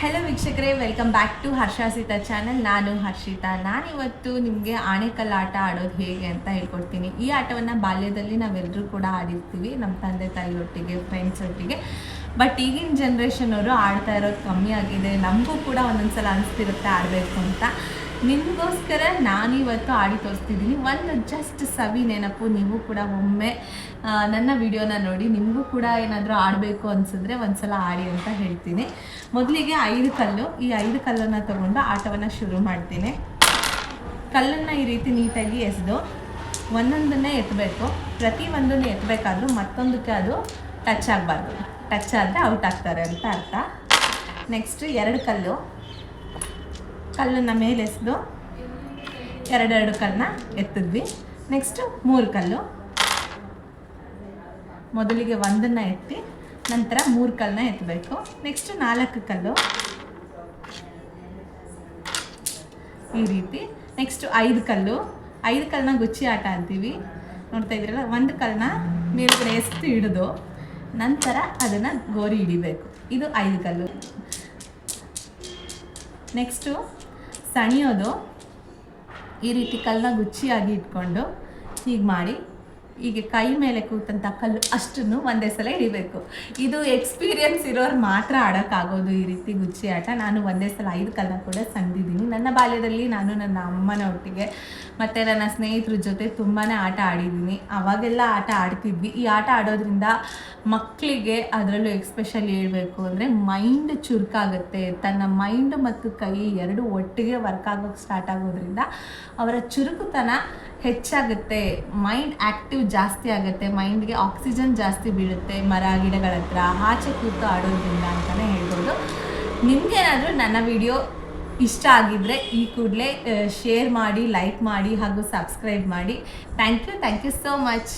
Hello ವೀಕ್ಷಕರೇ, welcome back to ಹರ್ಷಾಸಿತಾ channel. ನಾನು ಹರ್ಷಿತಾ. ನಾನಿವತ್ತು ನಿಮಗೆ ಆಣೆಕಲ್ಲು ಆಟ ಆಡೋದು ಹೇಗೆ ಅಂತ ಹೇಳ್ಕೊಡ್ತೀನಿ. ಈ ಆಟವನ್ನು ಬಾಲ್ಯದಲ್ಲಿ ನಾವೆಲ್ಲರೂ ಕೂಡ ಆಡಿರ್ತೀವಿ, ನಮ್ಮ ತಂದೆ ತಾಯಿಯೊಟ್ಟಿಗೆ, ಫ್ರೆಂಡ್ಸ್ ಒಟ್ಟಿಗೆ. ಬಟ್ ಈಗಿನ ಜನ್ರೇಷನ್ ಅವರು ಆಡ್ತಾ ಇರೋದು ಕಮ್ಮಿ ಆಗಿದೆ. ನಮಗೂ ಕೂಡ ಒಂದೊಂದ್ಸಲ ಅನಿಸ್ತಿರುತ್ತೆ ಆಡಬೇಕು ಅಂತ. ನಿಮಗೋಸ್ಕರ ನಾನಿವತ್ತು ಆಡಿ ತೋರಿಸ್ತಿದ್ದೀನಿ. ಒಂದು ಜಸ್ಟ್ ಸವಿ ನೆನಪು. ನೀವು ಕೂಡ ಒಮ್ಮೆ ನನ್ನ ವಿಡಿಯೋನ ನೋಡಿ ನಿಮಗೂ ಕೂಡ ಏನಾದರೂ ಆಡಬೇಕು ಅನಿಸಿದ್ರೆ ಒಂದ್ಸಲ ಆಡಿ ಅಂತ ಹೇಳ್ತೀನಿ. ಮೊದಲಿಗೆ 5 ಕಲ್ಲು, ಈ 5 ಕಲ್ಲನ್ನು ತೊಗೊಂಡು ಆಟವನ್ನು ಶುರು ಮಾಡ್ತೀನಿ. ಕಲ್ಲನ್ನು ಈ ರೀತಿ ನೀಟಾಗಿ ಎಸೆದು ಒಂದೊಂದನ್ನೇ ಎತ್ತಬೇಕು. ಪ್ರತಿಯೊಂದನ್ನು ಎತ್ತಬೇಕಾದ್ರೂ ಮತ್ತೊಂದಕ್ಕೆ ಅದು ಟಚ್ ಆಗಬಾರ್ದು. ಟಚ್ ಆದರೆ ಔಟ್ ಆಗ್ತಾರೆ ಅಂತ ಅರ್ಥ. ನೆಕ್ಸ್ಟ್ 2 ಕಲ್ಲನ್ನು ಮೇಲೆ ಎಸೆದು 2 ಕಲ್ಲನ್ನ ಎತ್ತಿದ್ವಿ. ನೆಕ್ಸ್ಟು 3 ಕಲ್ಲು. ಮೊದಲಿಗೆ 1 ಎತ್ತಿ ನಂತರ 3 ಕಲ್ಲನ್ನ ಎತ್ತಬೇಕು. ನೆಕ್ಸ್ಟು 4 ಕಲ್ಲು ಈ ರೀತಿ. ನೆಕ್ಸ್ಟು 5 ಕಲ್ಲನ್ನ ಗುಚ್ಚಿ ಆಟ ಅಂತೀವಿ, ನೋಡ್ತಾ ಇದ್ದೀರಲ್ಲ. 1 ಕಲ್ಲನ್ನ ಮೇಲ್ಗಡೆ ಎಸ್ತು ಹಿಡಿದು ನಂತರ ಅದನ್ನು ಗೋರಿ ಹಿಡಿಬೇಕು. ಇದು 5 ಕಲ್ಲು. ನೆಕ್ಸ್ಟು ಸಣಿಯೋದು. ಈ ರೀತಿ ಕಲ್ಲನ್ನ ಗುಚ್ಚಿಯಾಗಿ ಇಟ್ಕೊಂಡು ಹೀಗೆ ಮಾಡಿ ಹೀಗೆ ಕೈ ಮೇಲೆ ಕೂತಂಥ ಕಲ್ಲು ಅಷ್ಟನ್ನು ಒಂದೇ ಸಲ ಹಿಡಿಬೇಕು. ಇದು ಎಕ್ಸ್ಪೀರಿಯನ್ಸ್ ಇರೋರು ಮಾತ್ರ ಆಡೋಕ್ಕಾಗೋದು ಈ ರೀತಿ ಗುಚ್ಚಿ ಆಟ. ನಾನು ಒಂದೇ ಸಲ 5 ಕಲ್ಲನ್ನ ಕೂಡ ಸಣ್ದಿದ್ದೀನಿ. ನನ್ನ ಬಾಲ್ಯದಲ್ಲಿ ನಾನು ನನ್ನ ಅಮ್ಮನ ಒಟ್ಟಿಗೆ ಮತ್ತು ನನ್ನ ಸ್ನೇಹಿತರ ಜೊತೆ ತುಂಬಾ ಆಟ ಆಡಿದ್ದೀನಿ. ಅವಾಗೆಲ್ಲ ಆಟ ಆಡ್ತಿದ್ವಿ. ಈ ಆಟ ಆಡೋದ್ರಿಂದ ಮಕ್ಕಳಿಗೆ, ಅದರಲ್ಲೂ ಎಕ್ಸ್ಪೆಷಲಿ ಹೇಳಬೇಕು ಅಂದರೆ, ಮೈಂಡ್ ಚುರುಕಾಗುತ್ತೆ. ತನ್ನ ಮೈಂಡ್ ಮತ್ತು ಕೈ ಎರಡು ಒಟ್ಟಿಗೆ ವರ್ಕ್ ಆಗೋಕ್ಕೆ ಸ್ಟಾರ್ಟ್ ಆಗೋದ್ರಿಂದ ಅವರ ಚುರುಕುತನ ಹೆಚ್ಚಾಗುತ್ತೆ. ಮೈಂಡ್ ಆ್ಯಕ್ಟಿವ್ ಜಾಸ್ತಿ ಆಗುತ್ತೆ. ಮೈಂಡ್ಗೆ ಆಕ್ಸಿಜನ್ ಜಾಸ್ತಿ ಬೀಳುತ್ತೆ ಮರ ಗಿಡಗಳ ಹತ್ರ ಆಚೆ ಕೂತು ಆಡೋದ್ರಿಂದ ಅಂತಲೇ ಹೇಳ್ಬೋದು. ನಿಮಗೇನಾದರೂ ನನ್ನ ವಿಡಿಯೋ ಇಷ್ಟ ಆಗಿದ್ದರೆ ಈ ಕೂಡಲೇ ಶೇರ್ ಮಾಡಿ, ಲೈಕ್ ಮಾಡಿ ಹಾಗೂ ಸಬ್ಸ್ಕ್ರೈಬ್ ಮಾಡಿ. Thank you so much.